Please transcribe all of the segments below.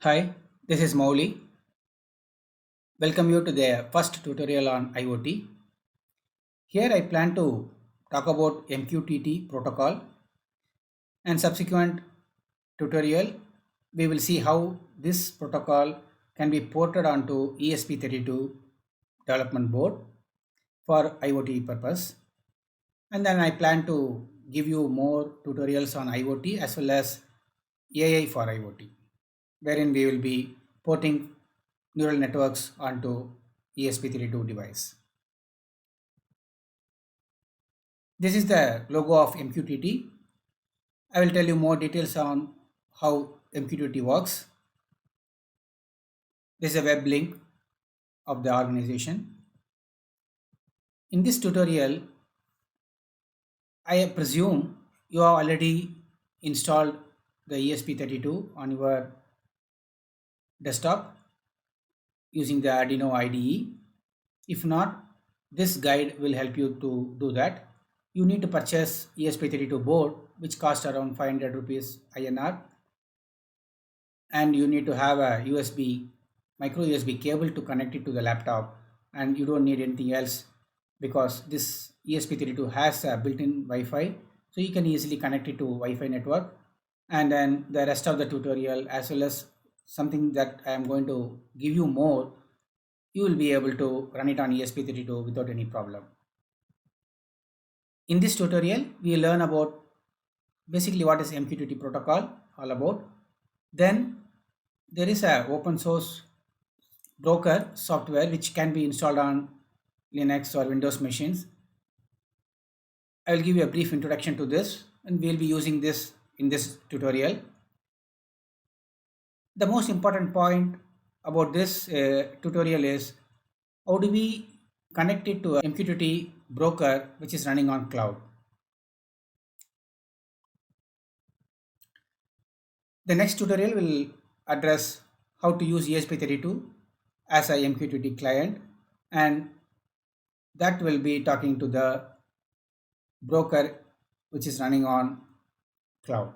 Hi, this is Mauli. Welcome you to the first tutorial on IoT. Here I plan to talk about MQTT protocol and subsequent tutorial we will see how this protocol can be ported onto ESP32 development board for IoT purpose. And then I plan to give you more tutorials on IoT as well as AI for IoT, wherein we will be porting neural networks onto ESP32 device. This is the logo of MQTT. I will tell you more details on how MQTT works. This is a web link of the organization. In this tutorial, I presume you have already installed the ESP32 on your desktop using the Arduino IDE. If not, this guide will help you to do that. You need to purchase ESP32 board which cost around 500 rupees INR, and you need to have a USB micro USB cable to connect it to the laptop, and you don't need anything else because this ESP32 has a built-in Wi-Fi, so you can easily connect it to Wi-Fi network. And then the rest of the tutorial as well as something that I am going to give you more, you will be able to run it on ESP32 without any problem. In this tutorial, we will learn about basically what is MQTT protocol all about. Then there is a open source broker software which can be installed on Linux or Windows machines. I will give you a brief introduction to this and we will be using this in this tutorial. The most important point about this tutorial is how do we connect it to a MQTT broker which is running on cloud. The next tutorial will address how to use ESP32 as a MQTT client, and that will be talking to the broker which is running on cloud.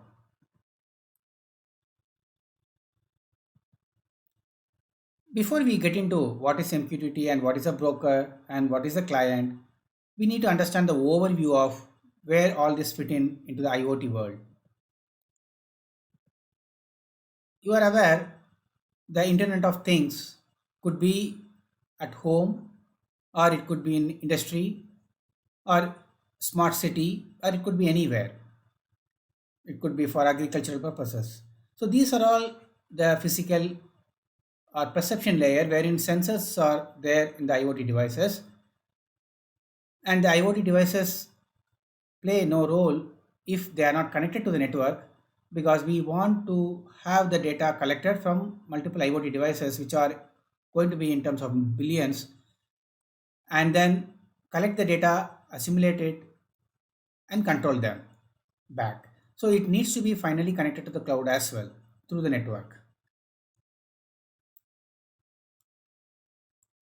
Before we get into what is MQTT and what is a broker and what is a client, we need to understand the overview of where all this fit in into the IoT world. You are aware the Internet of Things could be at home, or it could be in industry, or smart city, or it could be anywhere. It could be for agricultural purposes. So these are all the physical or perception layer wherein sensors are there in the IoT devices, and the IoT devices play no role if they are not connected to the network, because we want to have the data collected from multiple IoT devices which are going to be in terms of billions, and then collect the data, assimilate it, and control them back. So it needs to be finally connected to the cloud as well through the network.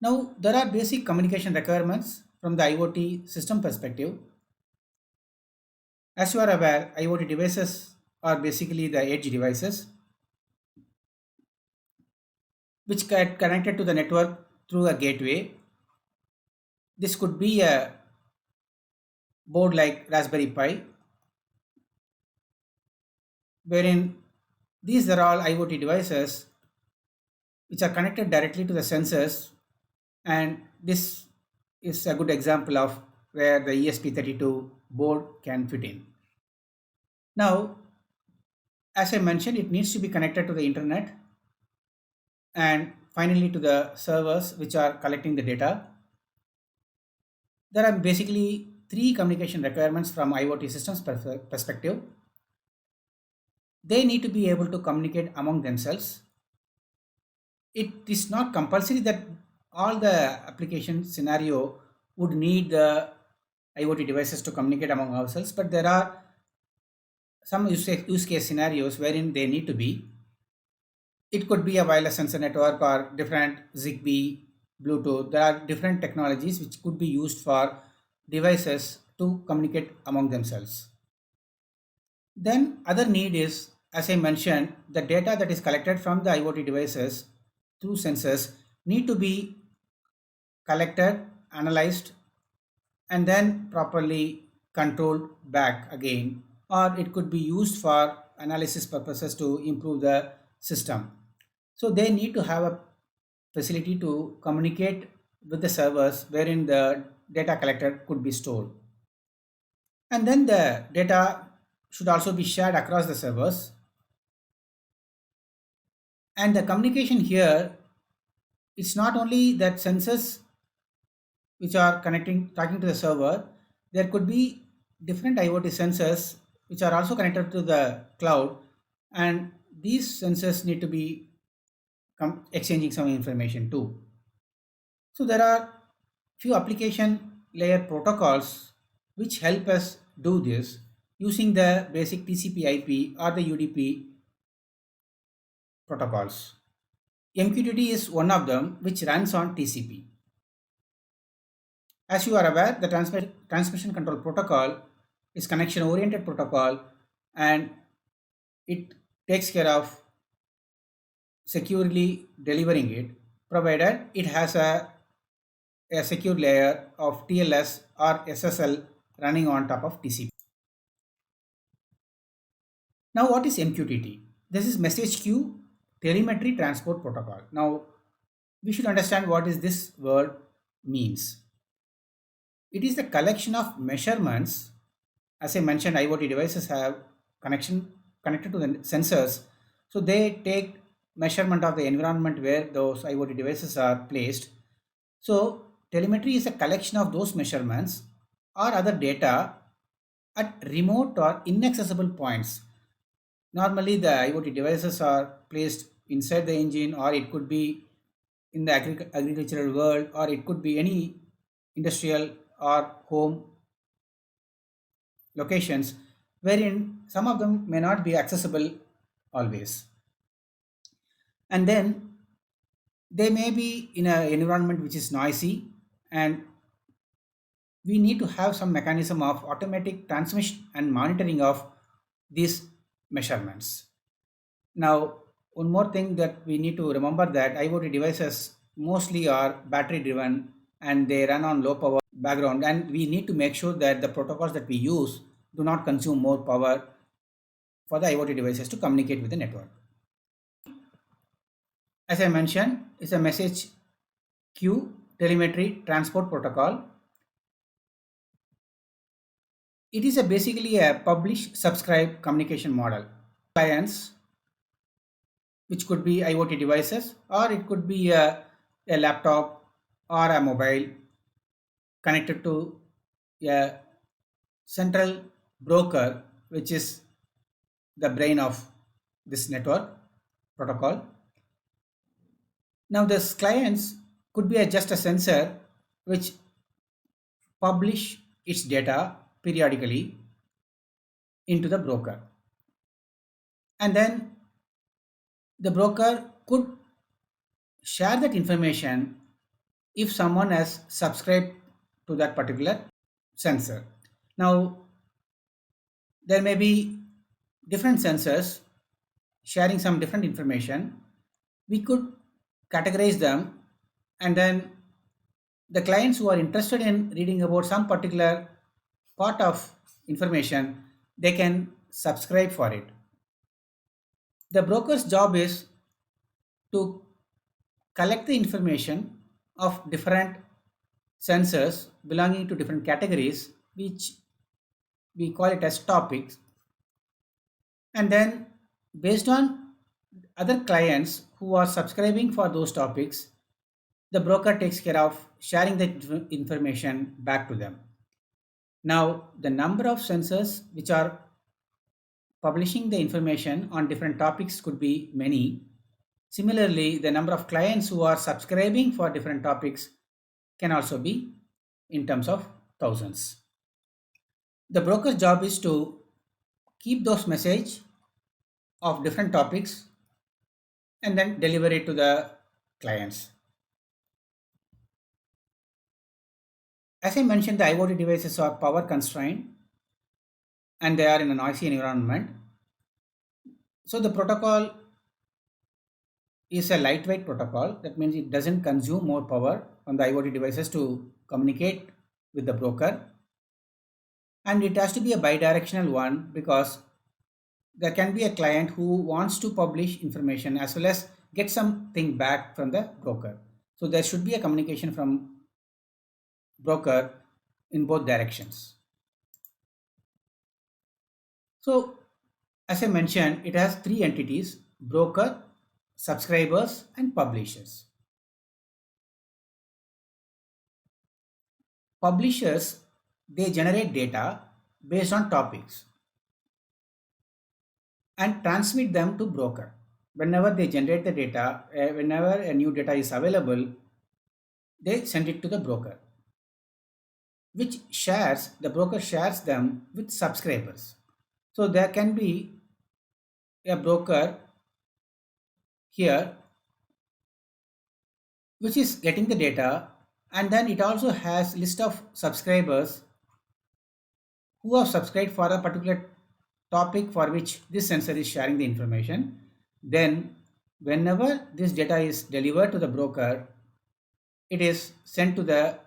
Now, there are basic communication requirements from the IoT system perspective. As you are aware, IoT devices are basically the edge devices which get connected to the network through a gateway. This could be a board like Raspberry Pi, wherein these are all IoT devices which are connected directly to the sensors, and this is a good example of where the ESP32 board can fit in. Now, as I mentioned, it needs to be connected to the internet and finally to the servers which are collecting the data. There are basically three communication requirements from IoT systems perspective. They need to be able to communicate among themselves. It is not compulsory that all the application scenario would need the IoT devices to communicate among ourselves, but there are some use case scenarios wherein they need to be. It could be a wireless sensor network or different Zigbee, Bluetooth. There are different technologies which could be used for devices to communicate among themselves. Then other need is as I mentioned, the data that is collected from the IoT devices through sensors need to be collected, analyzed, and then properly controlled back again, or it could be used for analysis purposes to improve the system. So they need to have a facility to communicate with the servers wherein the data collected could be stored. And then the data should also be shared across the servers. And the communication here, it's not only that sensors which are connecting talking to the server, there could be different IoT sensors which are also connected to the cloud, and these sensors need to be exchanging some information too. So there are few application layer protocols which help us do this using the basic TCP/IP or the UDP protocols. MQTT is one of them which runs on TCP. As you are aware, the transmission control protocol is connection oriented protocol, and it takes care of securely delivering it provided it has a secure layer of TLS or SSL running on top of TCP. Now, what is MQTT? This is message queue telemetry transport protocol. Now, we should understand what is this word means. It is the collection of measurements. As I mentioned, IoT devices have connection connected to the sensors, so they take measurement of the environment where those IoT devices are placed. So telemetry is a collection of those measurements or other data at remote or inaccessible points. Normally, the IoT devices are placed inside the engine, or it could be in the agricultural world, or it could be any industrial or home locations wherein some of them may not be accessible always. And then they may be in an environment which is noisy, and we need to have some mechanism of automatic transmission and monitoring of these measurements. Now, one more thing that we need to remember that IoT devices mostly are battery driven and they run on low power background, and we need to make sure that the protocols that we use do not consume more power for the IoT devices to communicate with the network. As I mentioned, it's a message queue telemetry transport protocol. It is basically a publish subscribe communication model. Clients, which could be IoT devices, or it could be a laptop or a mobile connected to a central broker, which is the brain of this network protocol. Now, this clients could be just a sensor which publish its data periodically into the broker, and then the broker could share that information if someone has subscribed to that particular sensor. Now, there may be different sensors sharing some different information. We could categorize them, and then the clients who are interested in reading about some particular part of information, they can subscribe for it. The broker's job is to collect the information of different sensors belonging to different categories, which we call it as topics, and then based on other clients who are subscribing for those topics, the broker takes care of sharing the information back to them. Now, the number of sensors which are publishing the information on different topics could be many. Similarly, the number of clients who are subscribing for different topics can also be in terms of thousands. The broker's job is to keep those message of different topics and then deliver it to the clients. As I mentioned, the IoT devices are power constrained and they are in a noisy environment. So the protocol is a lightweight protocol. That means it doesn't consume more power on the IoT devices to communicate with the broker. And it has to be a bidirectional one because there can be a client who wants to publish information as well as get something back from the broker. So there should be a communication from broker in both directions. So as I mentioned, it has three entities: broker, subscribers, and publishers. Publishers, they generate data based on topics and transmit them to broker. Whenever they generate the data, whenever a new data is available, they send it to the broker, which shares the broker shares them with subscribers. So there can be a broker here which is getting the data, and then it also has list of subscribers who have subscribed for a particular topic for which this sensor is sharing the information. Then whenever this data is delivered to the broker, it is sent to the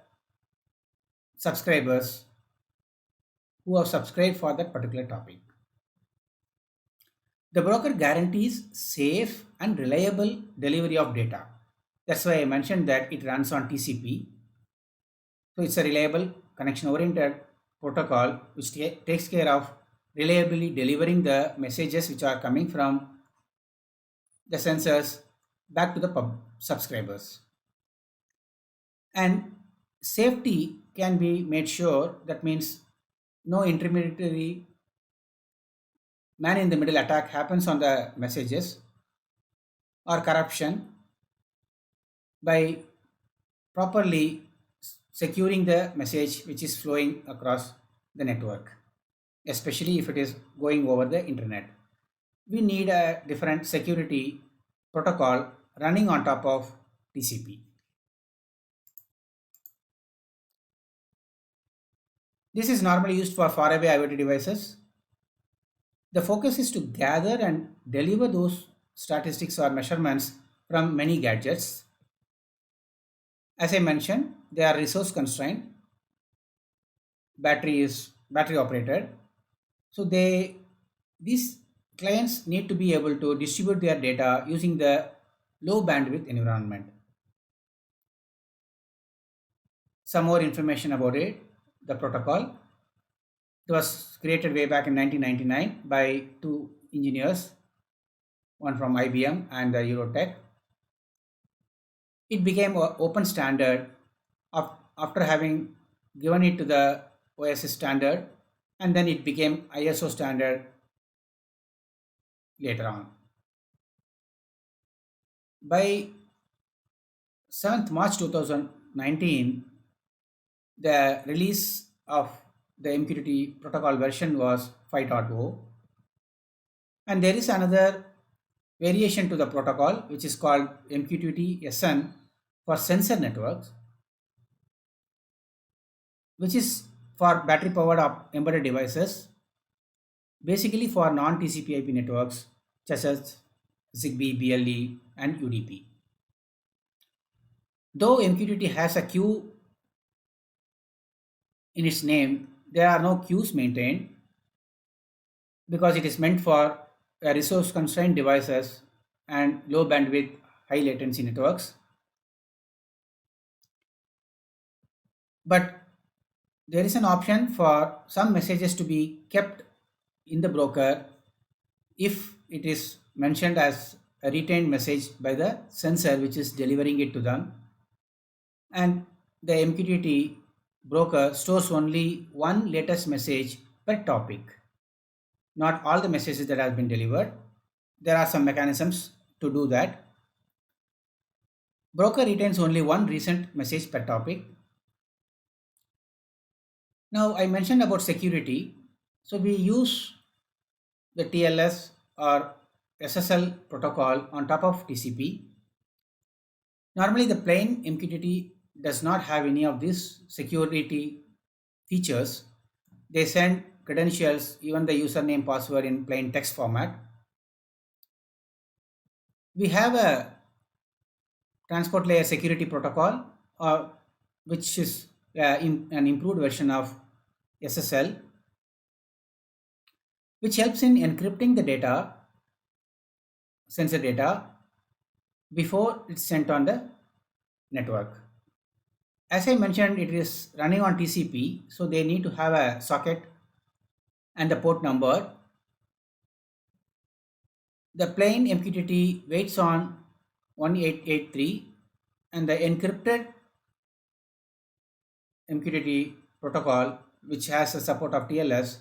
subscribers who have subscribed for that particular topic. The broker guarantees safe and reliable delivery of data. That's why I mentioned that it runs on TCP. So it's a reliable connection oriented protocol which takes care of reliably delivering the messages which are coming from the sensors back to the subscribers. And safety can be made sure. That means no intermediary man in the middle attack happens on the messages or corruption by properly securing the message which is flowing across the network, especially if it is going over the internet. We need a different security protocol running on top of TCP. This is normally used for faraway IoT devices. The focus is to gather and deliver those statistics or measurements from many gadgets. As I mentioned, they are resource constrained. Battery is battery operated. So these clients need to be able to distribute their data using the low bandwidth environment. Some more information about it. The protocol, it was created way back in 1999 by two engineers, one from IBM and the Eurotech. It became an open standard after having given it to the OSS standard, and then it became ISO standard later on. By 7th March 2019, the release of the MQTT protocol version was 5.0, and there is another variation to the protocol which is called MQTT SN for sensor networks, which is for battery powered embedded devices, basically for non TCP IP networks such as ZigBee, BLE, and UDP. Though MQTT has a queue in its name, there are no queues maintained because it is meant for resource constrained devices and low bandwidth, high latency networks. But there is an option for some messages to be kept in the broker if it is mentioned as a retained message by the sensor which is delivering it to them, and the MQTT broker stores only one latest message per topic, not all the messages that have been delivered. There are some mechanisms to do that. Broker retains only one recent message per topic. Now I mentioned about security. So we use the TLS or SSL protocol on top of TCP. Normally the plain MQTT does not have any of these security features. They send credentials, even the username password in plain text format. We have a transport layer security protocol, which is an improved version of SSL, which helps in encrypting the data, sensor data, before it's sent on the network. As I mentioned, it is running on TCP, so they need to have a socket and the port number. The plain MQTT waits on 1883, and the encrypted MQTT protocol, which has a support of TLS,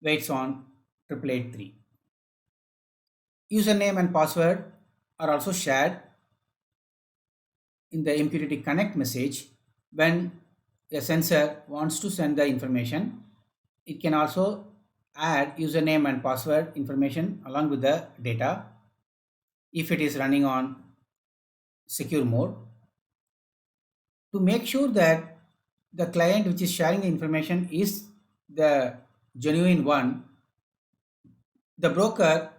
waits on 8883. Username and password are also shared in the MQTT connect message. When a sensor wants to send the information, it can also add username and password information along with the data if it is running on secure mode, to make sure that the client which is sharing the information is the genuine one. The broker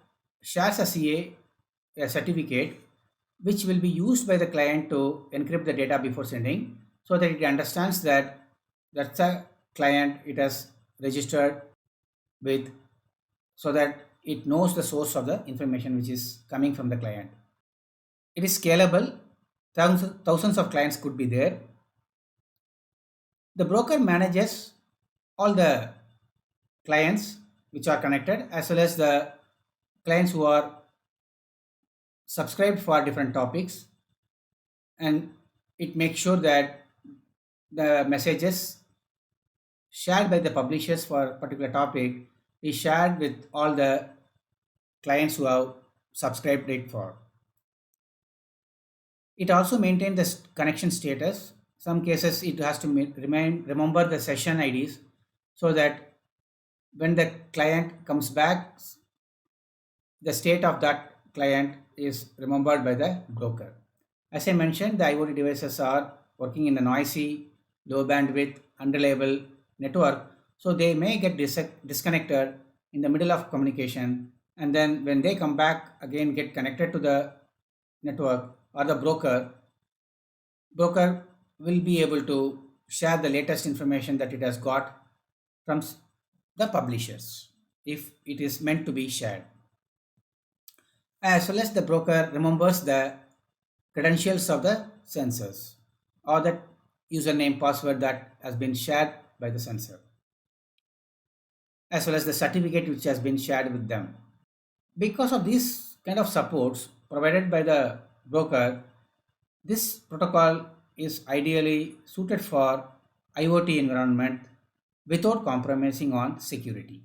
shares a CA, a certificate, which will be used by the client to encrypt the data before sending, so that it understands that that's a client it has registered with, so that it knows the source of the information which is coming from the client. It is scalable. Thousands of clients could be there. The broker manages all the clients which are connected, as well as the clients who are subscribed for different topics, and it makes sure that the messages shared by the publishers for a particular topic is shared with all the clients who have subscribed it for. It also maintains the connection status. Some cases it has to remember the session IDs, so that when the client comes back, the state of that client is remembered by the broker. As I mentioned, the IoT devices are working in a noisy, low bandwidth, unreliable network, so they may get disconnected in the middle of communication, and then when they come back again, get connected to the network or the broker will be able to share the latest information that it has got from the publishers if it is meant to be shared, as well as the broker remembers the credentials of the sensors or the username password that has been shared by the sensor, as well as the certificate which has been shared with them. Because of these kind of supports provided by the broker, this protocol is ideally suited for IoT environment without compromising on security,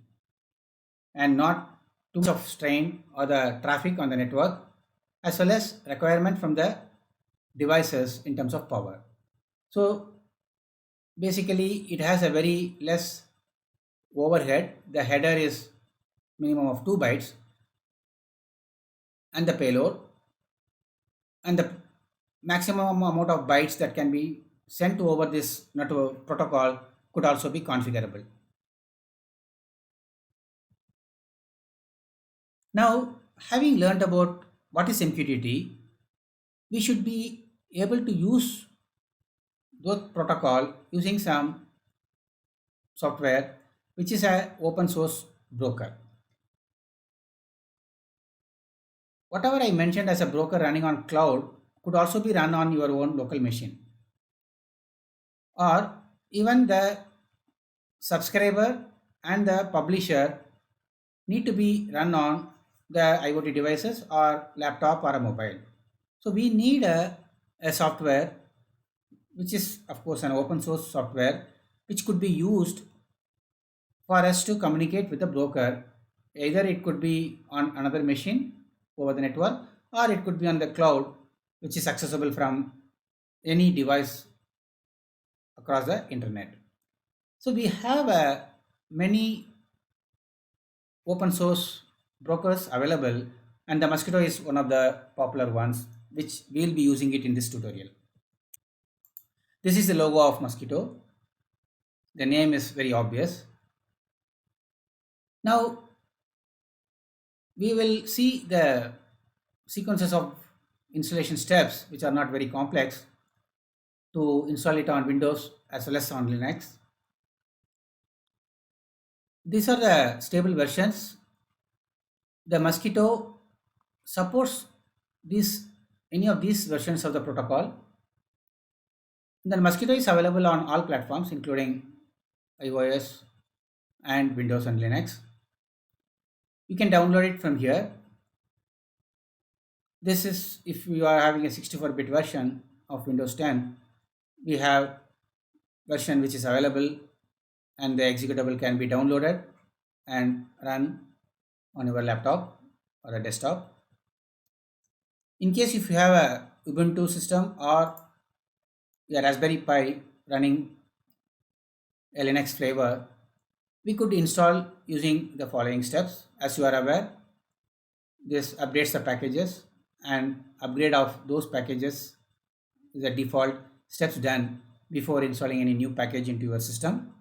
and not too much of strain or the traffic on the network, as well as requirement from the devices in terms of power. So basically it has a very less overhead. The header is minimum of 2 bytes, and the payload, and the maximum amount of bytes that can be sent over this network protocol could also be configurable. Now, having learned about what is MQTT, we should be able to use those protocol using some software which is a open source broker. Whatever I mentioned as a broker running on cloud could also be run on your own local machine, or even the subscriber and the publisher need to be run on the IoT devices or laptop or a mobile. So we need a software which is of course an open source software, which could be used for us to communicate with the broker. Either it could be on another machine over the network, or it could be on the cloud, which is accessible from any device across the internet. So we have many open source brokers available, and the Mosquito is one of the popular ones, which we'll be using it in this tutorial. This is the logo of Mosquito. The name is very obvious. Now we will see the sequences of installation steps which are not very complex to install it on Windows as well as on Linux. These are the stable versions. The Mosquito supports these any of these versions of the protocol. The Mosquito is available on all platforms including iOS and Windows and Linux. You can download it from here. This is if you are having a 64-bit version of Windows 10. We have version which is available and the executable can be downloaded and run on your laptop or a desktop. In case if you have a Ubuntu system or a Raspberry Pi running a Linux flavor, we could install using the following steps. As you are aware, this updates the packages and upgrade of those packages is the default steps done before installing any new package into your system.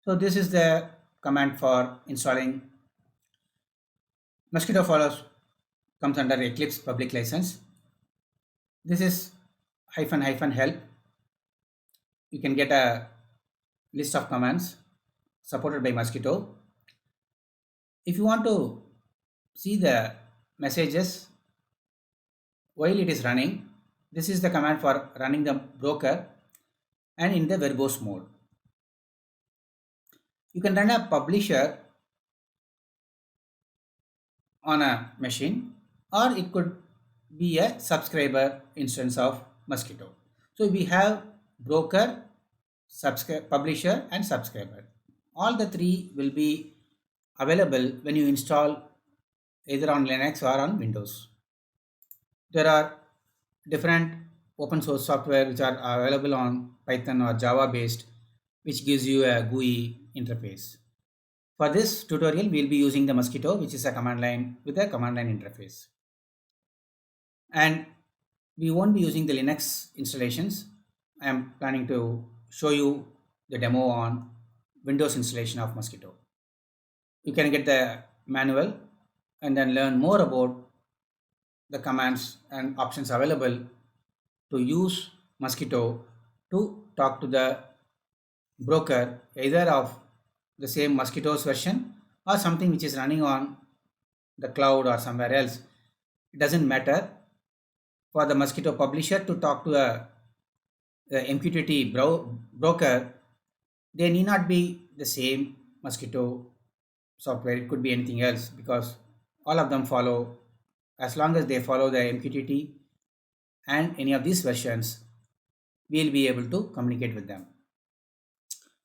So this is the command for installing. Mosquito follows comes under Eclipse public license. This is --help. You can get a list of commands supported by Mosquito. If you want to see the messages while it is running, this is the command for running the broker and in the verbose mode. You can run a publisher on a machine or it could be a subscriber instance of Mosquito. So we have broker, publisher and subscriber. All the three will be available when you install either on Linux or on Windows. There are different open source software which are available on Python or Java based, which gives you a GUI interface. For this tutorial, we'll be using the Mosquito, which is a command line with a command line interface. And we won't be using the Linux installations. I am planning to show you the demo on Windows installation of Mosquito. You can get the manual and then learn more about the commands and options available to use Mosquito to talk to the broker either of the same Mosquito's version or something which is running on the cloud or somewhere else. It doesn't matter. For the Mosquito publisher to talk to a MQTT broker, they need not be the same Mosquito software. It could be anything else because all of them follow, as long as they follow the MQTT and any of these versions, we'll be able to communicate with them.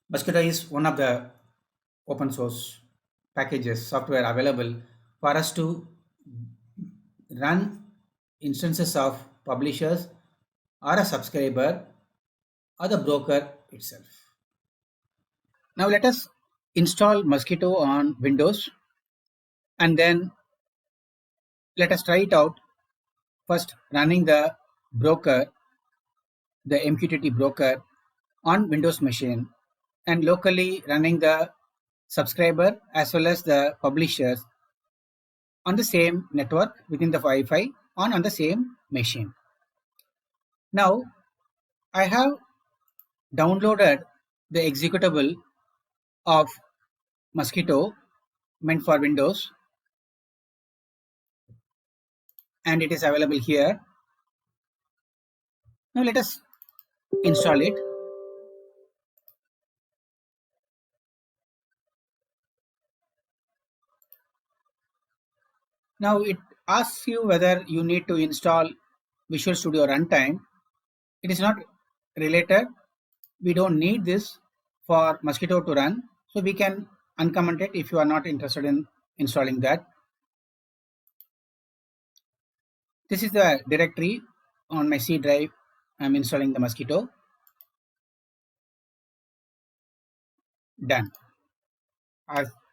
Mosquito is one of the open source packages software available for us to run instances of publishers or a subscriber or the broker itself. Now let us install Mosquito on Windows and then let us try it out. First running the broker, the MQTT broker on Windows machine and locally running the subscriber as well as the publishers on the same network within the Wi-Fi on the same machine. Now I have downloaded the executable of Mosquito meant for Windows and it is available here. Now let us install it. Now it asks you whether you need to install Visual Studio Runtime. It is not related. We don't need this for Mosquito to run. So we can uncomment it if you are not interested in installing that. This is the directory on my C drive. I'm installing the Mosquito. Done.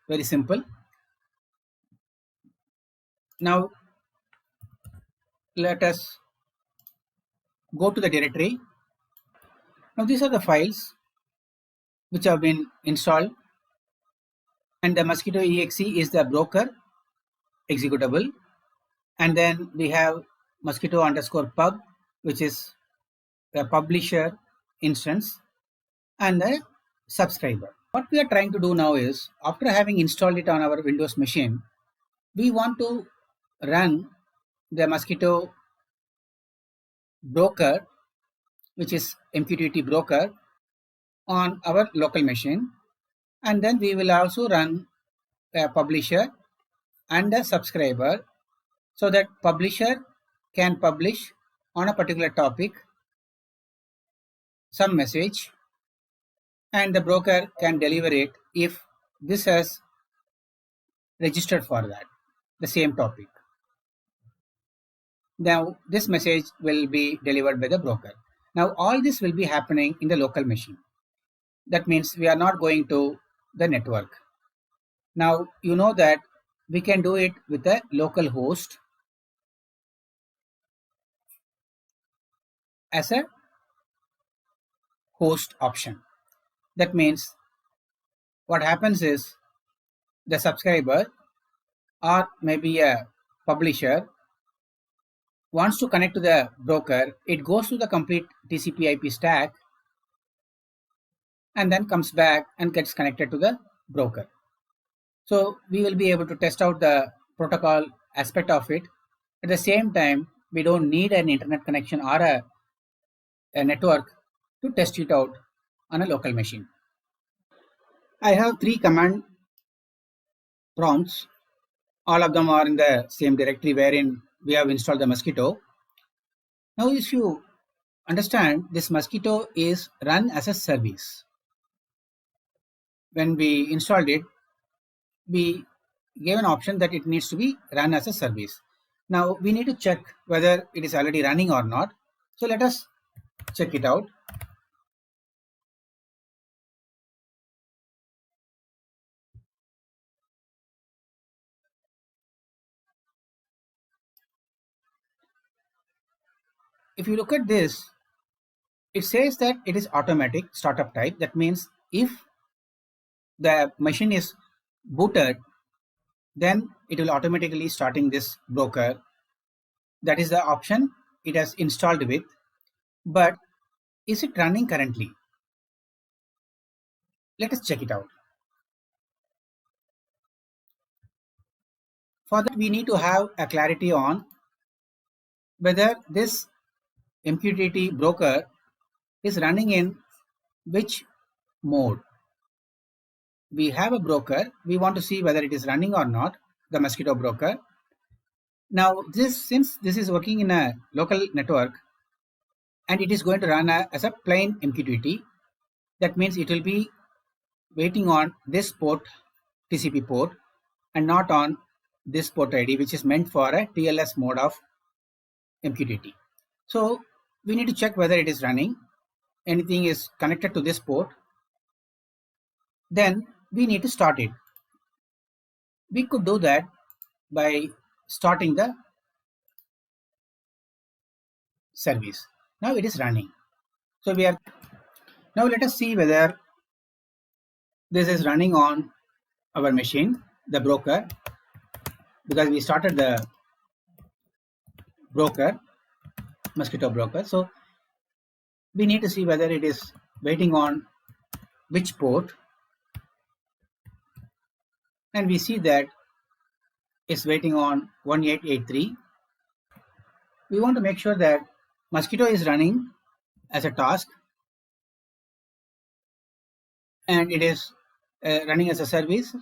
Very simple. Now let us go to the directory. Now these are the files which have been installed and the Mosquito exe is the broker executable And then we have mosquito underscore pub, which is a publisher instance, and a subscriber. What we are trying to do now is, after having installed it on our Windows machine, we want to run the mosquito broker, which is MQTT broker, on our local machine, and then we will also run a publisher and a subscriber, so that publisher can publish on a particular topic some message, and the broker can deliver it if this has registered for that, the same topic. Now this message will be delivered by the broker. Now all this will be happening in the local machine. That means we are not going to the network. Now you know that we can do it with a local host as a host option. That means what happens is, the subscriber or maybe a publisher wants to connect to the broker, it goes to the complete TCP IP stack and then comes back and gets connected to the broker. So we will be able to test out the protocol aspect of it. At the same time, we don't need an internet connection or a network to test it out on a local machine. I have three command prompts. All of them are in the same directory wherein we have installed the mosquito. Now, if you understand, this mosquito is run as a service. When we installed it, we gave an option that it needs to be run as a service. Now we need to check whether it is already running or not. So let us check it out. If you look at this, it says that it is automatic startup type. That means if the machine is booted, then it will automatically starting this broker. That is the option it has installed with. But is it running currently? Let us check it out. For that, we need to have a clarity on whether this MQTT broker is running in which mode. We have a broker, we want to see whether it is running or not, the mosquito broker. Now since this is working in a local network and it is going to run as a plain MQTT, that means it will be waiting on this port, TCP port, and not on this port ID, which is meant for a TLS mode of MQTT. So we need to check whether it is running. Anything is connected to this port, then we need to start it. We could do that by starting the service. Now it is running. So we are now, let us see whether this is running on our machine, the broker, because we started the broker, mosquito broker. So we need to see whether it is waiting on which port, and we see that it's waiting on 1883. We want to make sure that mosquito is running as a task and it is running as a service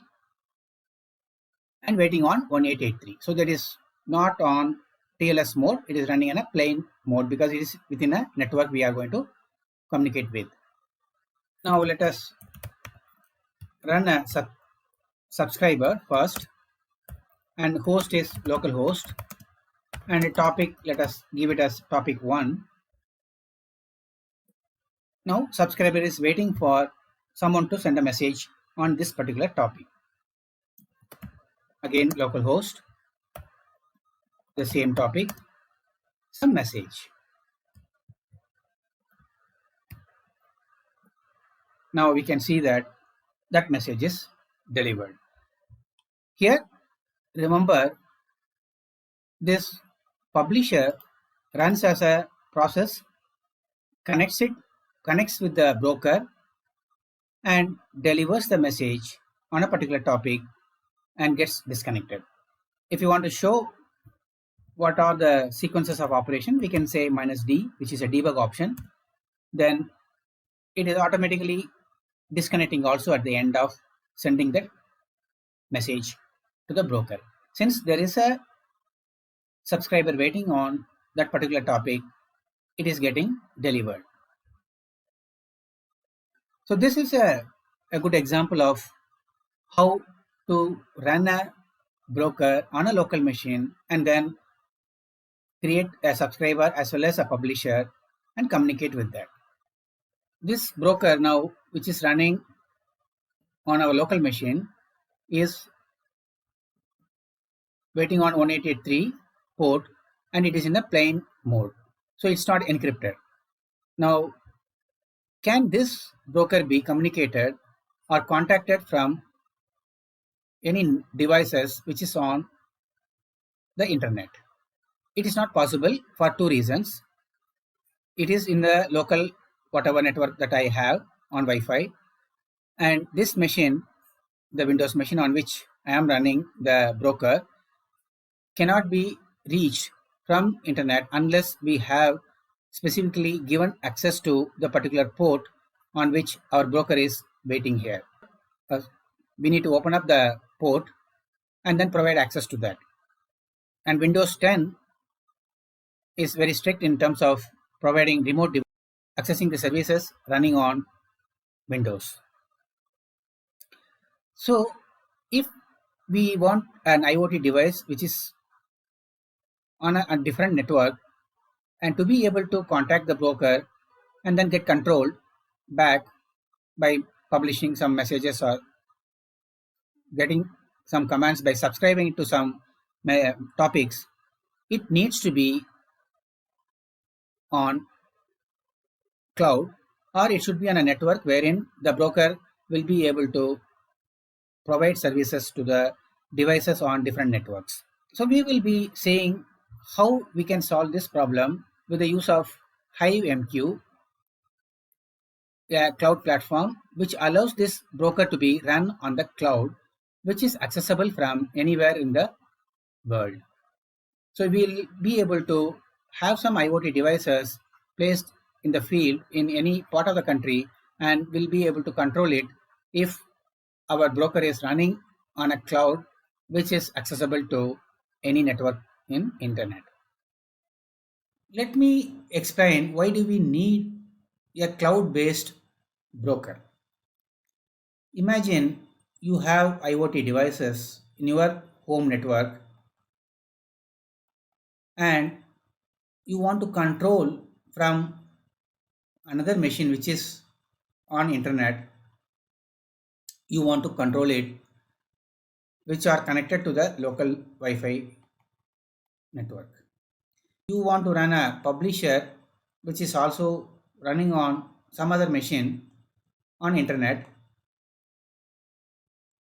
and waiting on 1883. So that is not on TLS mode, it is running in a plain mode because it is within a network we are going to communicate with. Now let us run a subscriber first, and host is localhost, and a topic, let us give it as topic 1. Now subscriber is waiting for someone to send a message on this particular topic. Again localhost, the same topic, some message. Now we can see that that message is delivered. Here remember, This publisher runs as a process, connects it, connects with the broker, and delivers the message on a particular topic and gets disconnected. If you want to show what are the sequences of operation, we can say minus D, which is a debug option. Then it is automatically disconnecting also at the end of sending the message to the broker. Since there is a subscriber waiting on that particular topic, it is getting delivered. So this is a good example of how to run a broker on a local machine and then create a subscriber as well as a publisher and communicate with that. This broker now, which is running on our local machine, is waiting on 1883 port and it is in the plain mode. So it's not encrypted. Now, can this broker be communicated or contacted from any devices which is on the internet? It is not possible for two reasons. It is in the local whatever network that I have on Wi-Fi, and this machine, the Windows machine on which I am running the broker, cannot be reached from internet unless we have specifically given access to the particular port on which our broker is waiting here. Uh, we need to open up the port and then provide access to that. And Windows 10 is very strict in terms of providing remote accessing the services running on Windows. So if we want an IoT device which is on a different network and to be able to contact the broker and then get control back by publishing some messages or getting some commands by subscribing to some topics, it needs to be on cloud or it should be on a network wherein the broker will be able to provide services to the devices on different networks. So we will be saying how we can solve this problem with the use of HiveMQ, a cloud platform which allows this broker to be run on the cloud, which is accessible from anywhere in the world. So we'll be able to have some IoT devices placed in the field in any part of the country and we'll be able to control it if our broker is running on a cloud which is accessible to any network in internet. Let me explain why do we need a cloud-based broker. Imagine you have IoT devices in your home network and you want to control from another machine which is on internet, you want to control it, which are connected to the local Wi-Fi network. You want to run a publisher which is also running on some other machine on internet,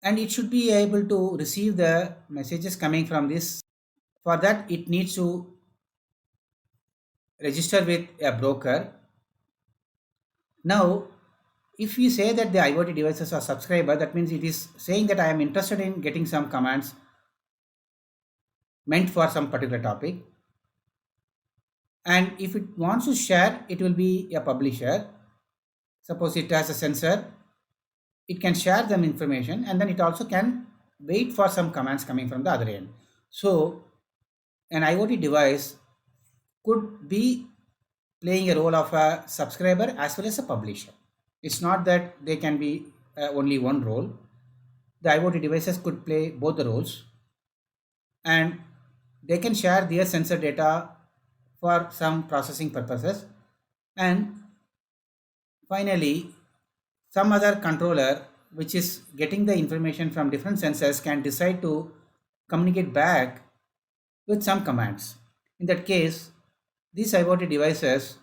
and it should be able to receive the messages coming from this. For that it needs to register with a broker. Now if we say that the IoT devices are subscriber, that means it is saying that I am interested in getting some commands meant for some particular topic. And if it wants to share, it will be a publisher. Suppose it has a sensor, it can share them information and then it also can wait for some commands coming from the other end. So an IoT device could be playing a role of a subscriber as well as a publisher. It's not that they can be only one role. The IoT devices could play both the roles and they can share their sensor data for some processing purposes, and finally some other controller which is getting the information from different sensors can decide to communicate back with some commands. In that case, these IoT devices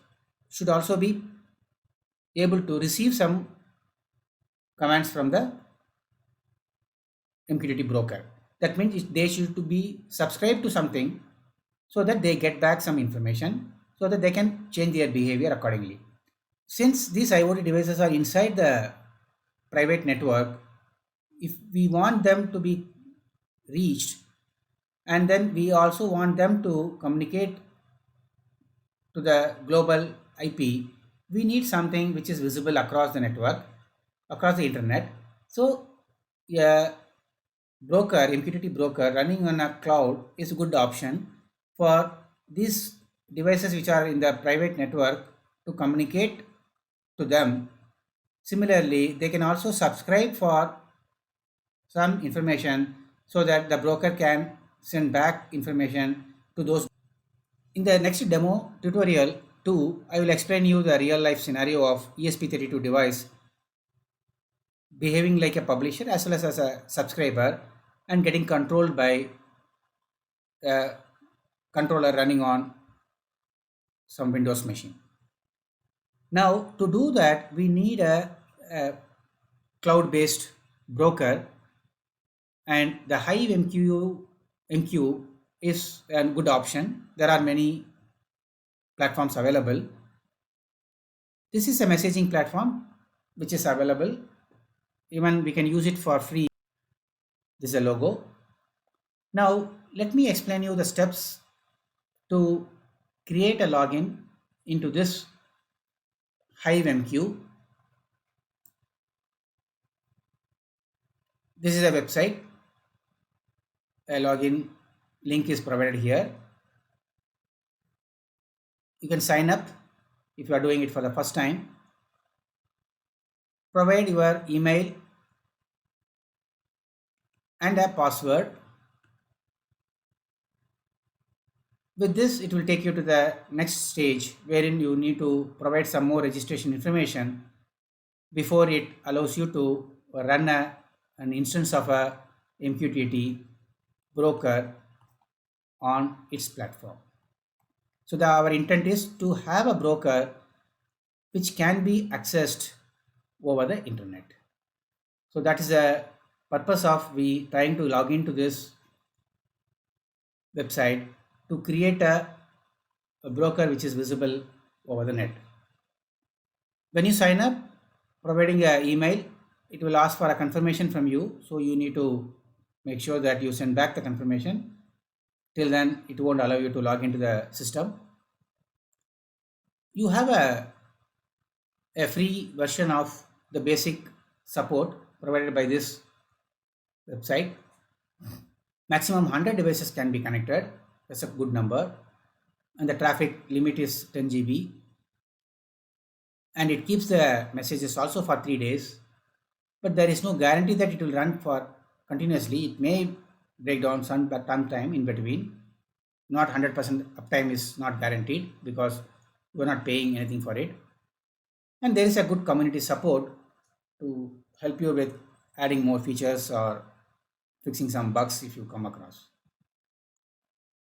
should also be able to receive some commands from the MQTT broker. That means they should to be subscribed to something so that they get back some information so that they can change their behavior accordingly. Since these IoT devices are inside the private network, if we want them to be reached and then we also want them to communicate to the global IP, we need something which is visible across the network, across the internet. So, a broker, MQTT broker running on a cloud is a good option for these devices which are in the private network to communicate to them. Similarly, they can also subscribe for some information so that the broker can send back information to those. In the next demo tutorial 2, I will explain you the real life scenario of ESP32 device behaving like a publisher as well as a subscriber and getting controlled by a controller running on some Windows machine. Now, to do that, we need a cloud-based broker, and the Hive MQ is a good option. There are many platforms available. This is a messaging platform which is available. Even we can use it for free. This is a logo. Now, let me explain you the steps to create a login into this Hive MQ. This is a website. A login link is provided here. You can sign up if you are doing it for the first time. Provide your email and a password. With this, it will take you to the next stage wherein you need to provide some more registration information before it allows you to run an instance of a MQTT broker on its platform. So our intent is to have a broker which can be accessed over the internet. So that is the purpose of we trying to log into this website to create a broker which is visible over the net. When you sign up, providing an email, it will ask for a confirmation from you. So you need to make sure that you send back the confirmation. Till then, it won't allow you to log into the system. You have a free version of the basic support provided by this website. Maximum 100 devices can be connected. That's a good number. And the traffic limit is 10 GB. And it keeps the messages also for 3 days. But there is no guarantee that it will run for continuously. It may break down some time in between. Not 100% uptime is not guaranteed because you are not paying anything for it. And there is a good community support to help you with adding more features or fixing some bugs if you come across.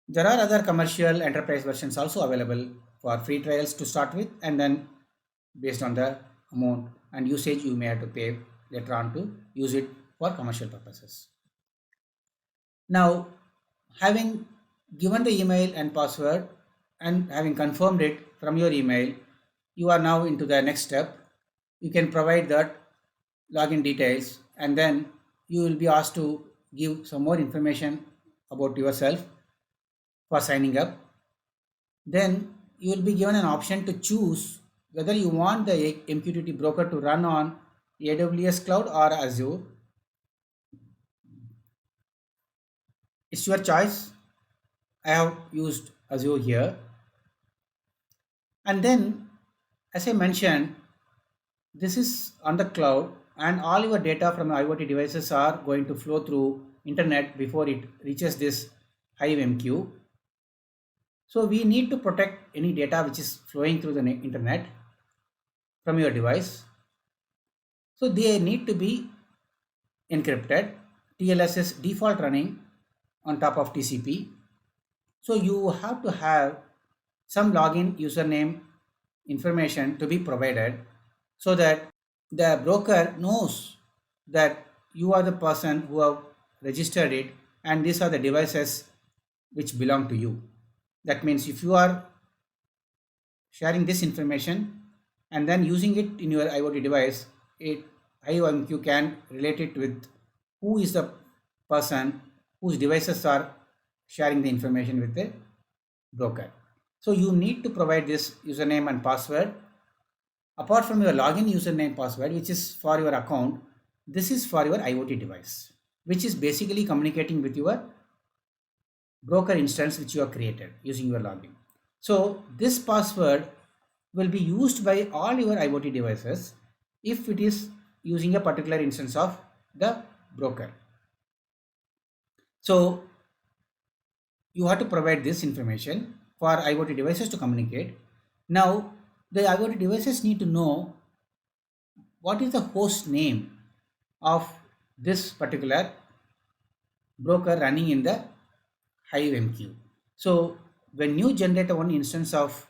There are other commercial enterprise versions also available for free trials to start with, and then based on the amount and usage you may have to pay later on to use it for commercial purposes. Now, having given the email and password and having confirmed it from your email, you are now into the next step. You can provide that login details and then you will be asked to give some more information about yourself for signing up. Then you will be given an option to choose whether you want the MQTT broker to run on AWS cloud or Azure. It's your choice. I have used Azure here. And then, as I mentioned, this is on the cloud and all your data from IoT devices are going to flow through internet before it reaches this Hive MQ. So we need to protect any data which is flowing through the internet from your device. So they need to be encrypted. TLS is default running on top of TCP. So you have to have some login username information to be provided so that the broker knows that you are the person who have registered it and these are the devices which belong to you. That means if you are sharing this information and then using it in your IoT device, it IOMQ can relate it with who is the person whose devices are sharing the information with the broker. So you need to provide this username and password. Apart from your login username password, which is for your account, this is for your IoT device, which is basically communicating with your broker instance which you have created using your login. So this password will be used by all your IoT devices if it is using a particular instance of the broker. So you have to provide this information for IoT devices to communicate. Now the IoT devices need to know what is the host name of this particular broker running in the HiveMQ. So when you generate one instance of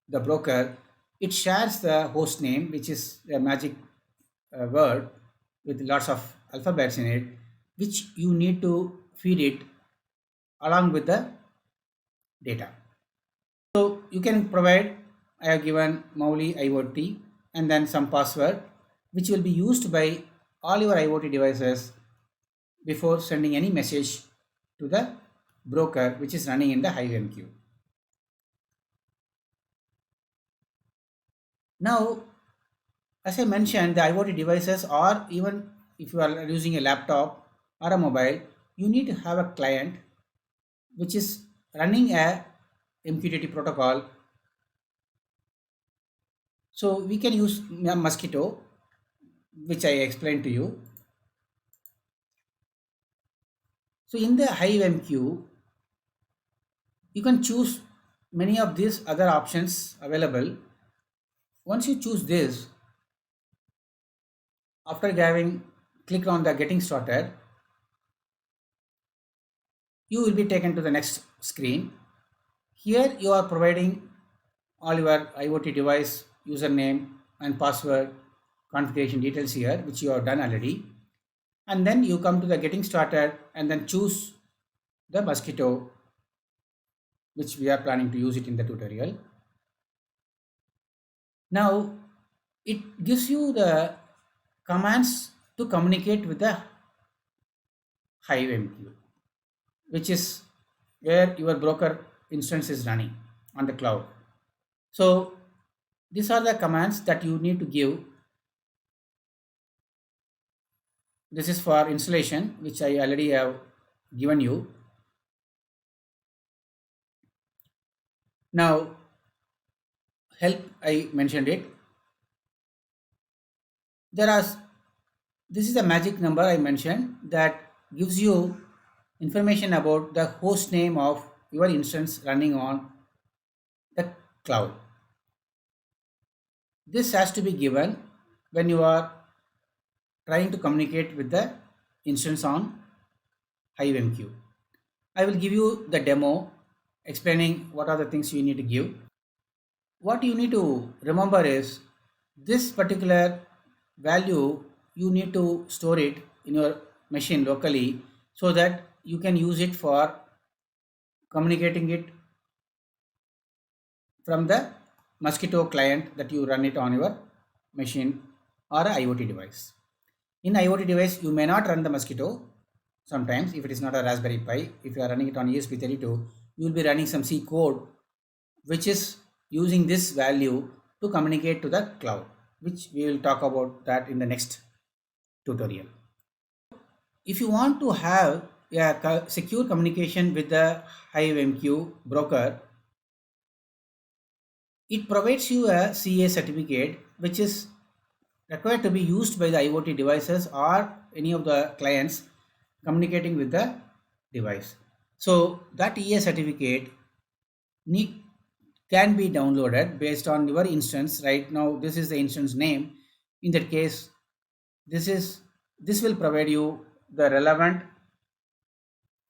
the broker, it shares the host name, which is a magic word with lots of alphabets in it, which you need to feed it along with the data. So you can provide, I have given Mauli IoT and then some password, which will be used by all your IoT devices before sending any message to the broker which is running in the HiveMQ. Now, as I mentioned, the IoT devices, or even if you are using a laptop or a mobile, you need to have a client which is running a MQTT protocol. So we can use Mosquitto, which I explained to you. So in the HiveMQ, you can choose many of these other options available. Once you choose this, after having clicked on the getting started, you will be taken to the next screen. Here you are providing all your IoT device username and password configuration details here, which you have done already. And then you come to the getting started and then choose the Mosquitto, which we are planning to use it in the tutorial. Now it gives you the commands to communicate with the HiveMQ, which is where your broker instance is running on the cloud. So these are the commands that you need to give. This is for installation, which I already have given you. Now help, I mentioned it. There are, this is the magic number I mentioned that gives you information about the host name of your instance running on the cloud. This has to be given when you are trying to communicate with the instance on HiveMQ. I will give you the demo explaining what are the things you need to give. What you need to remember is this particular value, you need to store it in your machine locally so that you can use it for communicating it from the Mosquitto client that you run it on your machine or a IoT device. In IoT device, you may not run the Mosquitto sometimes if it is not a Raspberry Pi. If you are running it on ESP32, you will be running some C code which is using this value to communicate to the cloud, which we will talk about that in the next tutorial. If you want to have a secure communication with the HiveMQ broker, it provides you a CA certificate which is required to be used by the IoT devices or any of the clients communicating with the device. So that EA certificate need, can be downloaded based on your instance. Right now this is the instance name. In that case, this will provide you the relevant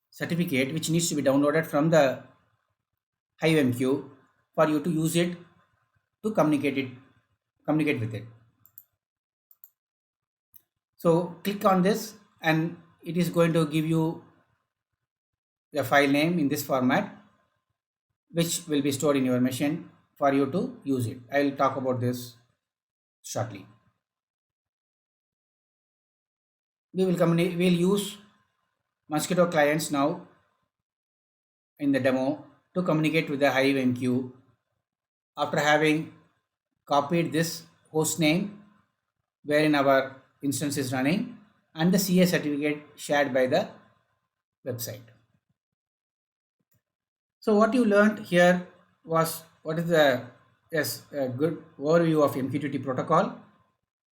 certificate which needs to be downloaded from the HiveMQ for you to use it to communicate with it. So click on this and it is going to give you a file name in this format. which will be stored in your machine for you to use it. I will talk about this shortly. We'll use Mosquitto clients now in the demo to communicate with the HiveMQ after having copied this host name wherein our instance is running and the CA certificate shared by the website. So what you learned here was what is the a good overview of MQTT protocol,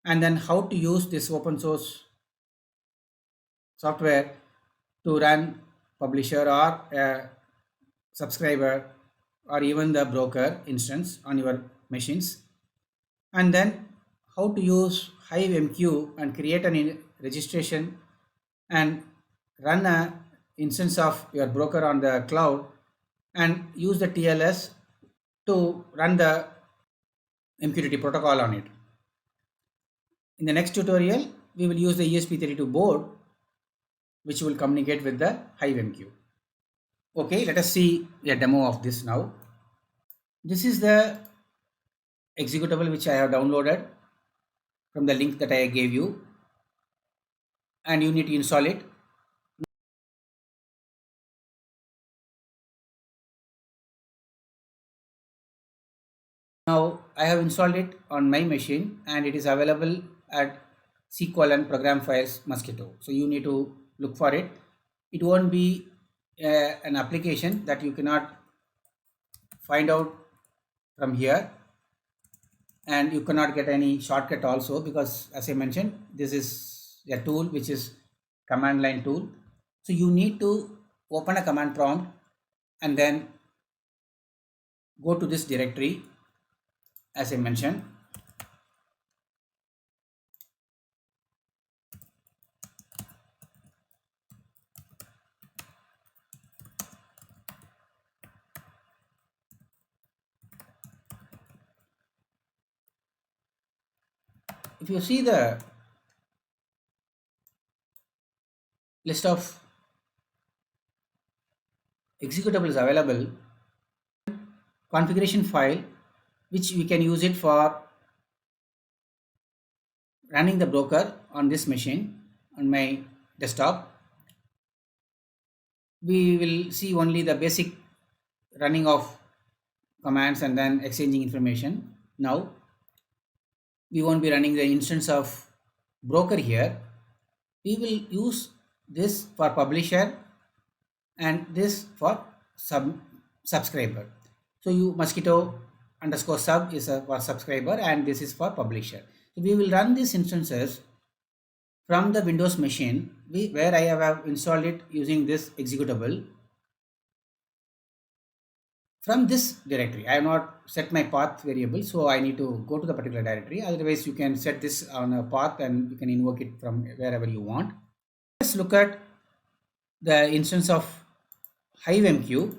and then how to use this open source software to run publisher or a subscriber or even the broker instance on your machines, and then how to use HiveMQ and create an registration and run a instance of your broker on the cloud and use the TLS to run the MQTT protocol on it. In the next tutorial, we will use the ESP32 board which will communicate with the HiveMQ. Okay, let us see a demo of this now. This is the executable which I have downloaded from the link that I gave you, and you need to install it. Now I have installed it on my machine and it is available at C:" program files Mosquitto. So you need to look for it. It won't be an application that you cannot find out from here, and you cannot get any shortcut also, because as I mentioned, this is a tool which is command line tool. So you need to open a command prompt and then go to this directory as I mentioned. If you see the list of executables available, configuration file which we can use it for running the broker on this machine on my desktop. We will see only the basic running of commands and then exchanging information. Now we won't be running the instance of broker here. We will use this for publisher and this for subscriber. So you Mosquitto underscore sub is for subscriber and this is for publisher. So we will run these instances from the Windows machine where I have installed it using this executable from this directory. I have not set my path variable, so I need to go to the particular directory. Otherwise you can set this on a path and you can invoke it from wherever you want. Let's look at the instance of HiveMQ.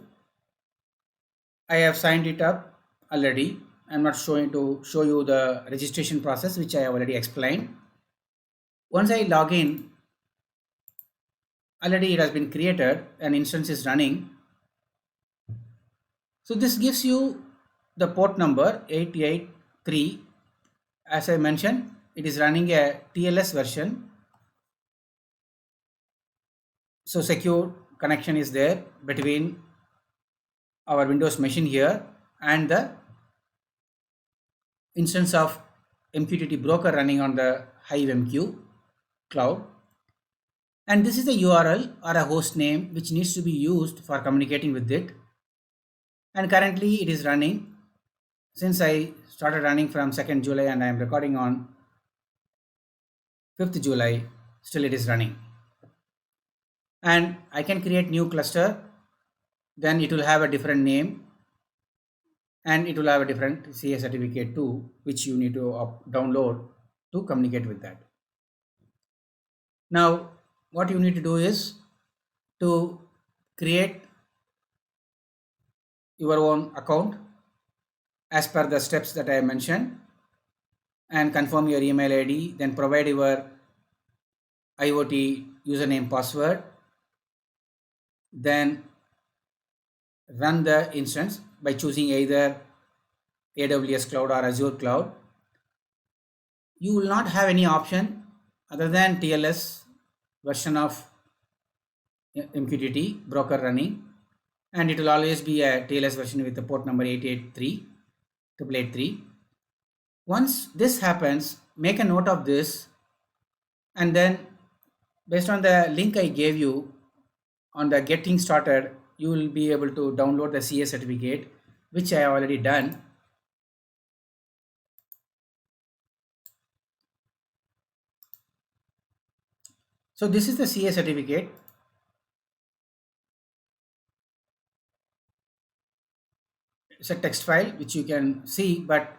I have signed it up already. I'm not showing to show you the registration process which I have already explained. Once I log in, already it has been created, an instance is running. So this gives you the port number 883. As I mentioned, it is running a TLS version. So secure connection is there between our Windows machine here and the instance of MQTT broker running on the HiveMQ cloud. And this is the URL or a host name which needs to be used for communicating with it. And currently it is running. Since I started running from 2nd July and I am recording on 5th July, still it is running. And I can create new cluster, then it will have a different name and it will have a different CA certificate too, which you need to download to communicate with that. Now what you need to do is to create your own account as per the steps that I mentioned and confirm your email ID, then provide your IoT username password, then run the instance. by choosing either AWS cloud or Azure cloud, you will not have any option other than TLS version of MQTT broker running, and it will always be a TLS version with the port number 883. Once this happens, make a note of this, and then based on the link I gave you on the getting started, you will be able to download the CA certificate, which I have already done. So this is the CA certificate. It's a text file which you can see, but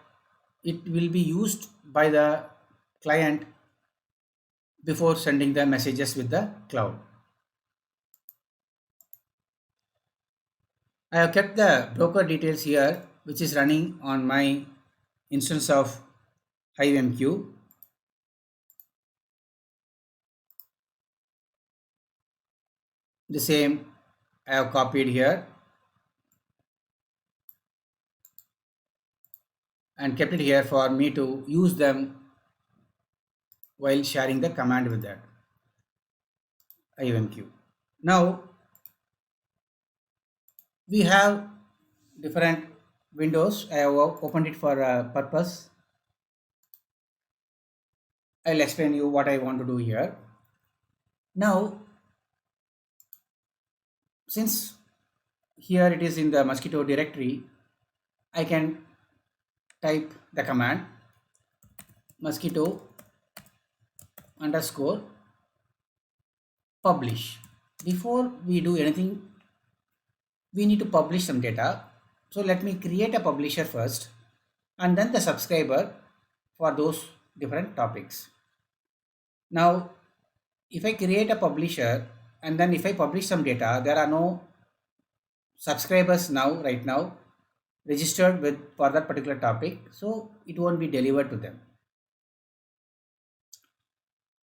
it will be used by the client before sending the messages with the cloud. I have kept the broker details here, which is running on my instance of HiveMQ. The same I have copied here and kept it here for me to use them while sharing the command with that HiveMQ. Now we have different windows. I have opened it for a purpose. I'll explain you what I want to do here. Now, since here it is in the mosquito directory, I can type the command mosquito underscore publish. Before we do anything, we need to publish some data. So let me create a publisher first and then the subscriber for those different topics. Now, if I create a publisher and then if I publish some data, there are no subscribers right now registered with for that particular topic, so it won't be delivered to them.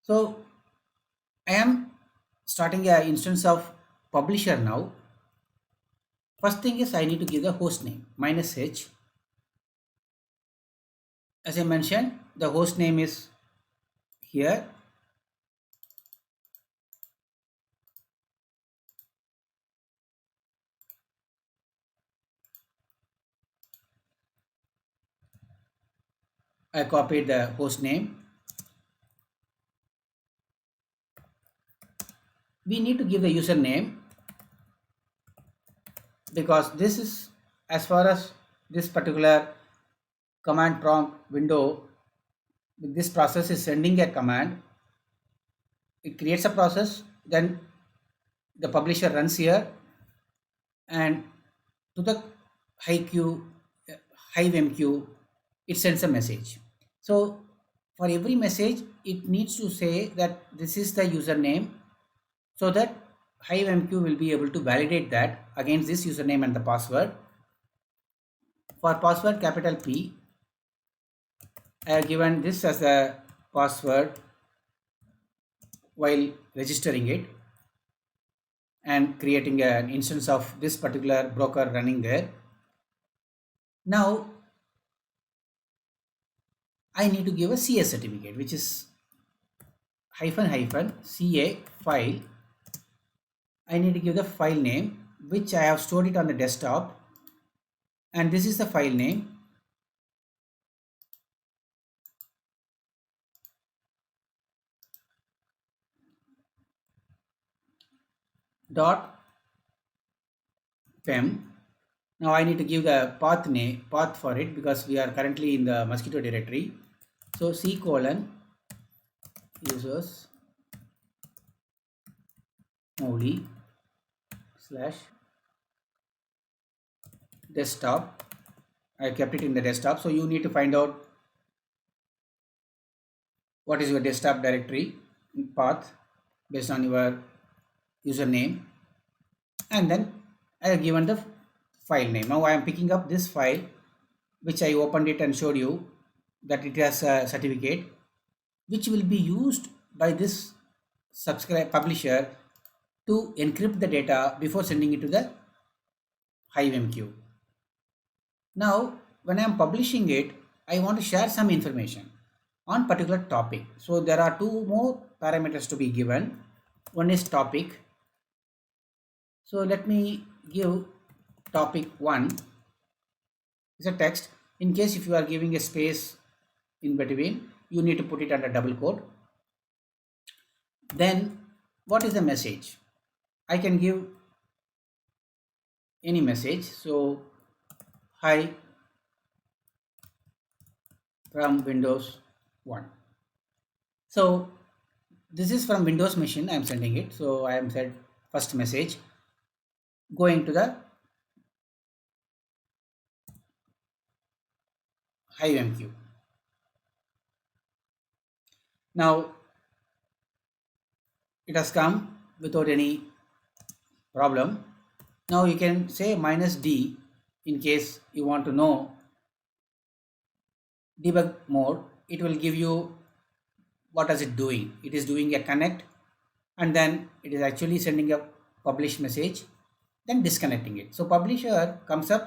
So I am starting an instance of publisher now. First thing is I need to give the host name -h. As I mentioned, the host name is here. I copied the host name. We need to give the username because this is as far as this particular command prompt window, this process is sending a command. It creates a process, then the publisher runs here and to the HiveMQ, it sends a message. So for every message, it needs to say that this is the username so that HiveMQ will be able to validate that against this username and the password. For password capital P, I have given this as a password while registering it and creating an instance of this particular broker running there. Now I need to give a CA certificate, which is --CA file. I need to give the file name, which I have stored it on the desktop, and this is the file name. .pem. Now I need to give the path for it because we are currently in the mosquito directory. So C:, users Mowgli / desktop. I kept it in the desktop. So you need to find out what is your desktop directory path based on your username, and then I have given the file name. Now I am picking up this file which I opened it and showed you that it has a certificate which will be used by this publisher to encrypt the data before sending it to the HiveMQ. Now, when I am publishing it, I want to share some information on particular topic. So there are two more parameters to be given. One is topic. So let me give topic 1 is a text. In case if you are giving a space in between, you need to put it under double quote. Then what is the message? I can give any message. So hi from Windows 1. So this is from Windows machine. I am sending it. So I am said first message going to the HiveMQ. Now it has come without any problem. Now you can say -D in case you want to know debug mode. It will give you what is it doing. It is doing a connect, and then it is actually sending a publish message, then disconnecting it. So publisher comes up,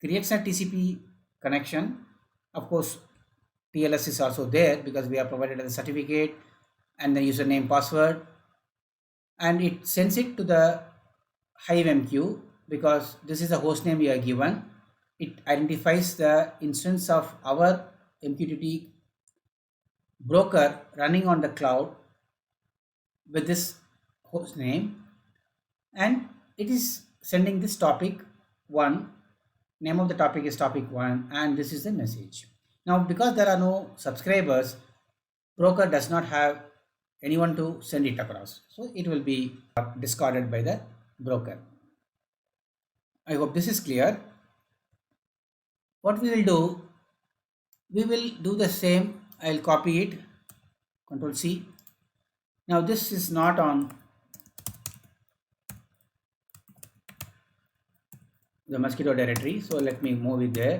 creates a TCP connection. Of course, TLS is also there because we are provided as a certificate and the username password, and it sends it to the HiveMQ because this is the host name we are given. It identifies the instance of our MQTT broker running on the cloud with this host name, and it is sending this topic 1. Name of the topic is topic 1, and this is the message. Now because there are no subscribers, broker does not have anyone to send it across, so it will be discarded by the broker. I hope this is clear. What we will do, we will do the same. I'll copy it, Control C. Now this is not on the mosquito directory, so let me move it there.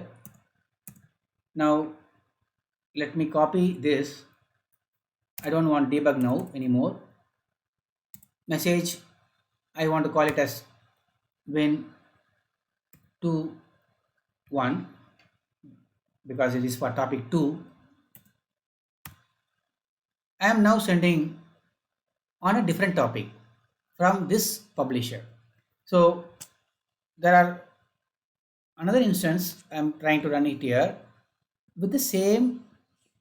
Now let me copy this. I don't want debug now anymore. Message, I want to call it as Win21 because it is for topic 2. I am now sending on a different topic from this publisher. So there are another instance. I am trying to run it here with the same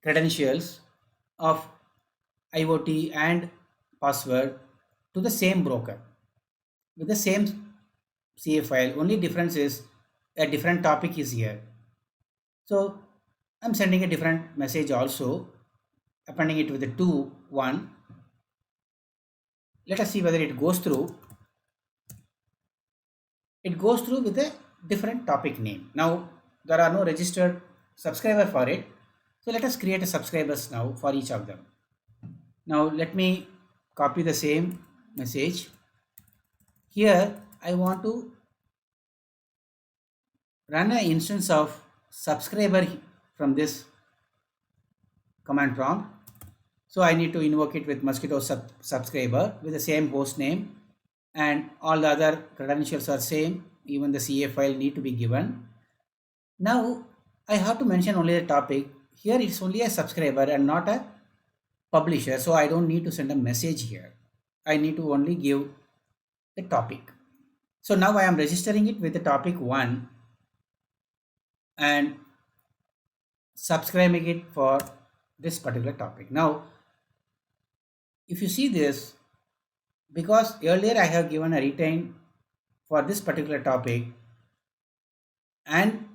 credentials of IoT and password to the same broker with the same CA file. Only difference is a different topic is here. So I'm sending a different message also, appending it with the 2.1. Let us see whether it goes through. It goes through with a different topic name. Now there are no registered subscriber for it. So let us create a subscribers now for each of them. Now let me copy the same message. Here I want to run an instance of subscriber from this command prompt. So I need to invoke it with mosquito subscriber with the same host name, and all the other credentials are same. Even the CA file need to be given. Now I have to mention only the topic. Here it's only a subscriber and not a publisher, so I don't need to send a message here. I need to only give the topic. So now I am registering it with the topic 1 and subscribing it for this particular topic. Now if you see this, because earlier I have given a retain for this particular topic, and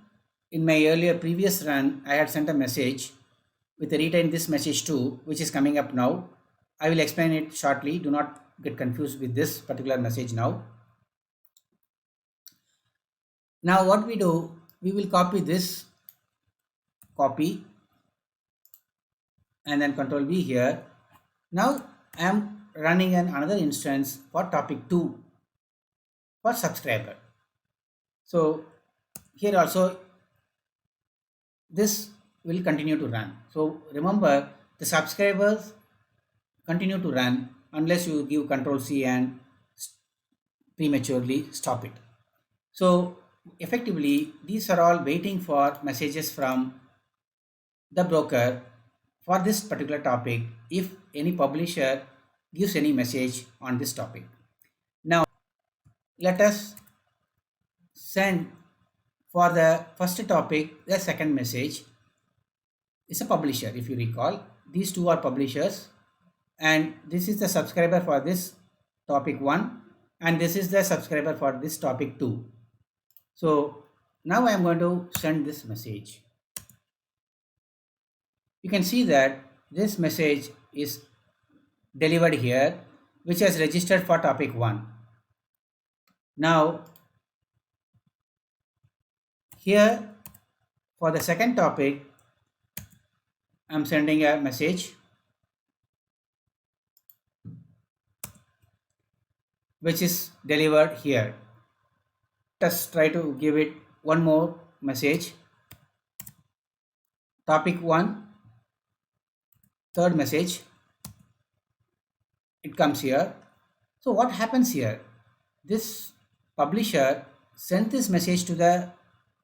in my earlier previous run I had sent a message with a retain this message too, which is coming up now. I will explain it shortly. Do not get confused with this particular message now. Now what we do, we will copy this, copy, and then Control V here. Now I am running another instance for topic 2 for subscriber. So here also this will continue to run. So remember, the subscribers continue to run unless you give Control C and prematurely stop it. So effectively, these are all waiting for messages from the broker for this particular topic if any publisher gives any message on this topic. Now, let us send for the first topic the second message is a publisher. If you recall, these two are publishers, and this is the subscriber for this topic 1, and this is the subscriber for this topic 2. So now I am going to send this message. You can see that this message is delivered here, which has registered for topic 1. Now here for the second topic, I am sending a message which is delivered here. Let us try to give it one more message. Topic 1, third message, it comes here. So what happens here? This publisher sent this message to the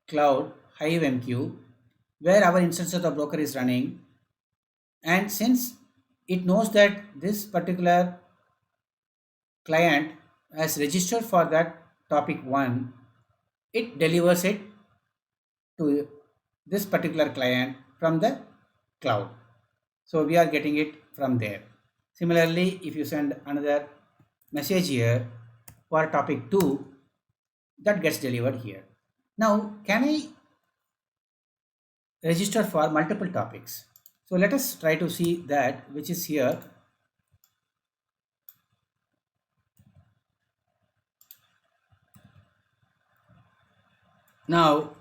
cloud HiveMQ where our instance of the broker is running, and since it knows that this particular client has registered for that topic 1, it delivers it to this particular client from the cloud. So we are getting it from there. Similarly, if you send another message here for topic 2, that gets delivered here. Now, can I register for multiple topics? So let us try to see that, which is here. Now,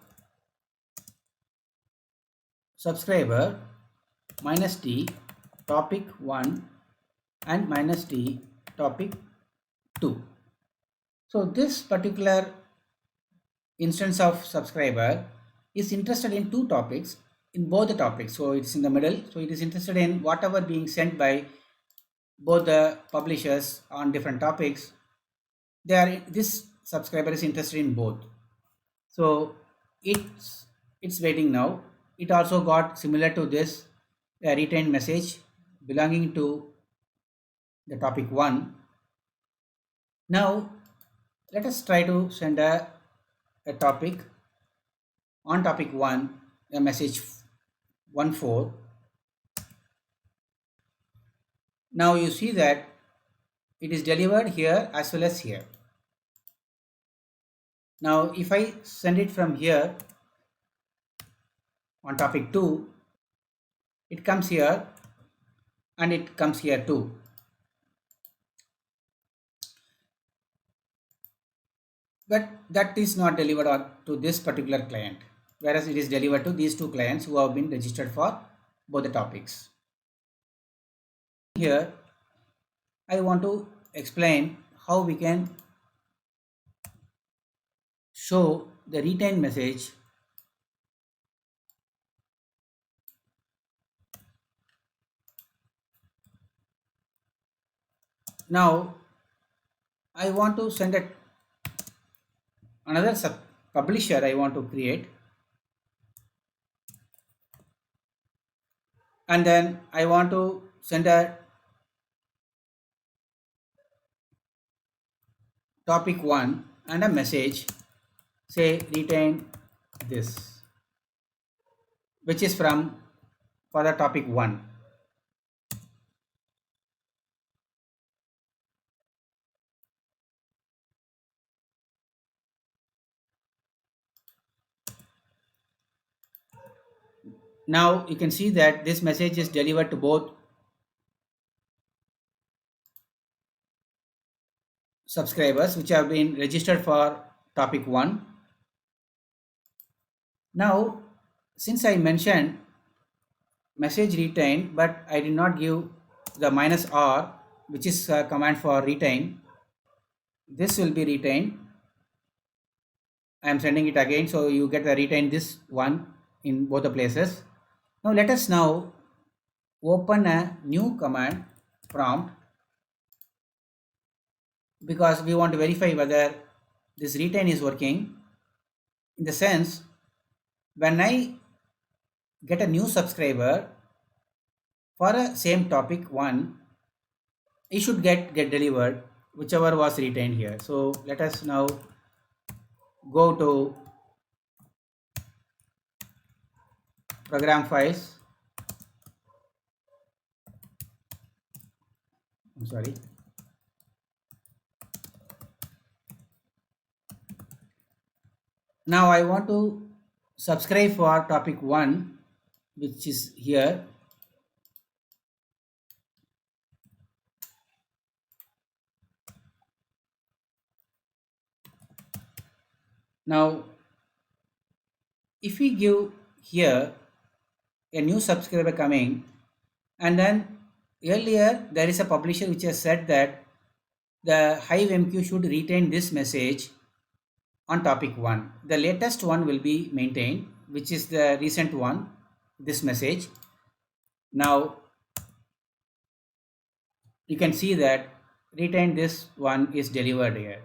subscriber minus T topic 1 and minus T topic 2. So this particular instance of subscriber is interested in two topics, in both the topics. So it's in the middle. So it is interested in whatever being sent by both the publishers on different topics. This subscriber is interested in both. So it's waiting now. It also got similar to this a retained message belonging to the topic 1. Now let us try to send a topic on topic 1, a message 1.4. Now you see that it is delivered here as well as here. Now if I send it from here on topic 2, it comes here and it comes here too. But that is not delivered to this particular client, whereas it is delivered to these two clients who have been registered for both the topics. Here I want to explain how we can show the retained message now. I want to send another publisher I want to create, and then I want to send a topic 1 and a message, say retain this, which is from for the topic 1. Now you can see that this message is delivered to both subscribers which have been registered for topic 1. Now since I mentioned message retain but I did not give the -r, which is a command for retain, this will be retained. I am sending it again, so you get the retain this one in both the places. Now let us now open a new command prompt, because we want to verify whether this retain is working. In the sense, when I get a new subscriber for a same topic one, it should get delivered whichever was retained here. So let us now go to program files. I'm sorry. Now I want to subscribe for topic 1, which is here. Now if we give here a new subscriber coming, and then earlier there is a publisher which has said that the Hive MQ should retain this message on topic 1. The latest one will be maintained, which is the recent one, this message. Now you can see that retain this one is delivered here.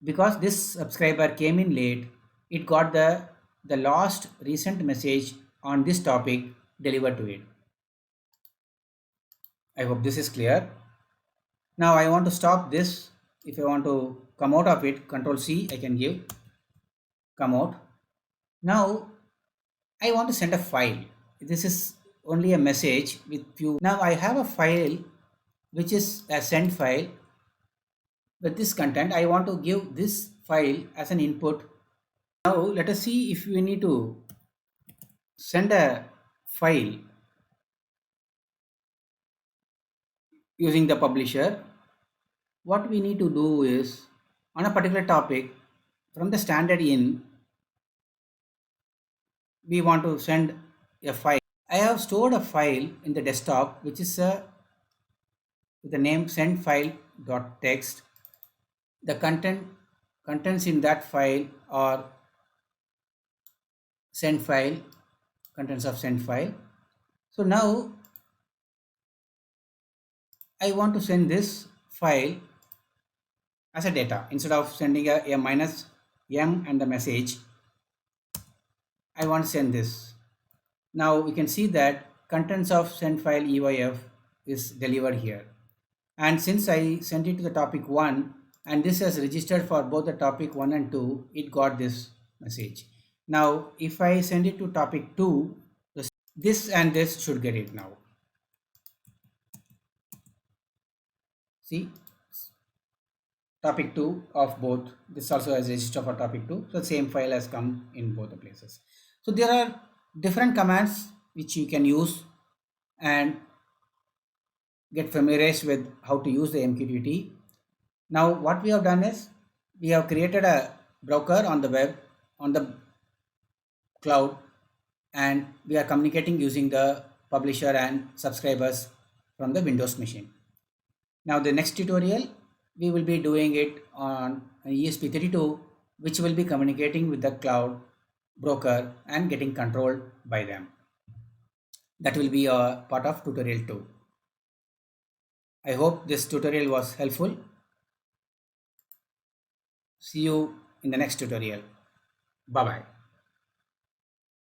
Because this subscriber came in late, it got the last recent message on this topic delivered to it. I hope this is clear. Now I want to stop this. If I want to come out of it, Control C I can give, come out. Now I want to send a file. This is only a message with few. Now I have a file which is a send file with this content. I want to give this file as an input. Now let us see if we need to send a file using the publisher. What we need to do is, on a particular topic, from the standard in, we want to send a file. I have stored a file in the desktop which is with the name sendfile.txt. The contents in that file are send file, contents of send file. So now I want to send this file as a data. Instead of sending a minus m and the message, I want to send this. Now we can see that contents of send file EYF is delivered here. And since I sent it to the topic 1 and this has registered for both the topic 1 and 2, it got this message. Now if I send it to topic 2, this and this should get it now. See, topic 2 of both, this also has register for topic 2, so the same file has come in both the places. So there are different commands which you can use and get familiarized with how to use the MQTT. Now what we have done is we have created a broker on the web, on the cloud, and we are communicating using the publisher and subscribers from the Windows machine. Now the next tutorial we will be doing it on ESP32, which will be communicating with the cloud broker and getting controlled by them. That will be a part of tutorial 2. I hope this tutorial was helpful. See you in the next tutorial. Bye bye.